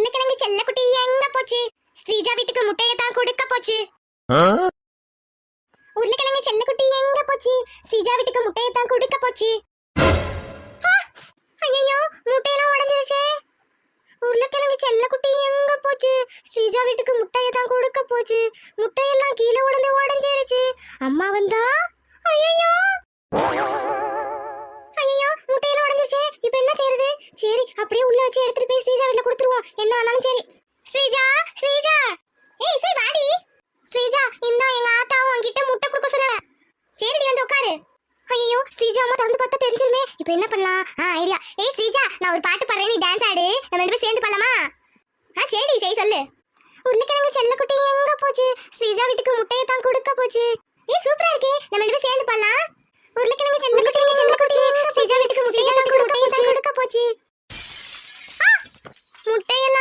உருளைக்கிழங்கு செல்லக்குட்டி எங்க போச்சு? ஸ்ரீஜா வீட்டுக்கு முட்டையை தான் கொடுக்க போச்சு. உருளைக்கிழங்கு செல்லக்குட்டி எங்க போச்சு? ஸ்ரீஜா வீட்டுக்கு முட்டையை தான் கொடுக்க போச்சு. ஐயோ, முட்டையெல்லாம் உடைஞ்சிருச்சே. உருளைக்கிழங்கு செல்லக்குட்டி எங்க போச்சு? ஸ்ரீஜா வீட்டுக்கு முட்டையை தான் கொடுக்க போச்சு. முட்டையெல்லாம் கீழே உடைஞ்சிருச்சு. அம்மா வந்தா? ஐயோ ஐயோ, முட்டையெல்லாம் உடைஞ்சிருச்சே. இப்போ என்ன செய்யறது? சரி, அப்படியே உள்ள வச்சு எடுத்துட்டு போய் ஸ்ரீஜா வீட்ல கொடுத்துருவோம். என்ன ஆனாலும் சரி. ஸ்ரீஜா, ஸ்ரீஜா, ஏய் சரி வாடி. ஸ்ரீஜா, இந்த எங்க ஆத்தாவும் உன்கிட்ட முட்டை கொடுக்க சொன்னாங்க. சரிடி, வந்து உட்காரு. ஐயோ, ஸ்ரீஜா அம்மா திறந்து பார்த்தா தெரிஞ்சிருமே. இப்போ என்ன பண்ணலாம்? ஐடியா. ஏய் ஸ்ரீஜா, நான் ஒரு பாட்டு பாடுறேன், நீ டான்ஸ் ஆடு. நம்ம ரெண்டு பேரும் சேர்ந்து பண்ணலாமா? சரிடி, சரி சொல்லு. உருளைக்கிழங்கு செல்லக்குட்டி எங்க போச்சு? ஸ்ரீஜா வீட்டுக்கு முட்டையை தான் கொடுக்க போச்சு. ஏய் சூப்பரா இருக்கே, நம்ம ரெண்டு பேரும் சேர்ந்து பண்ணலாம். உருளைக்கிழங்கு செல்லக்குட்டி ஸ்ரீஜா வீட்டுக்கு முட்டையை தான் கொடுக்க போச்சு. முட்டையெல்லாம்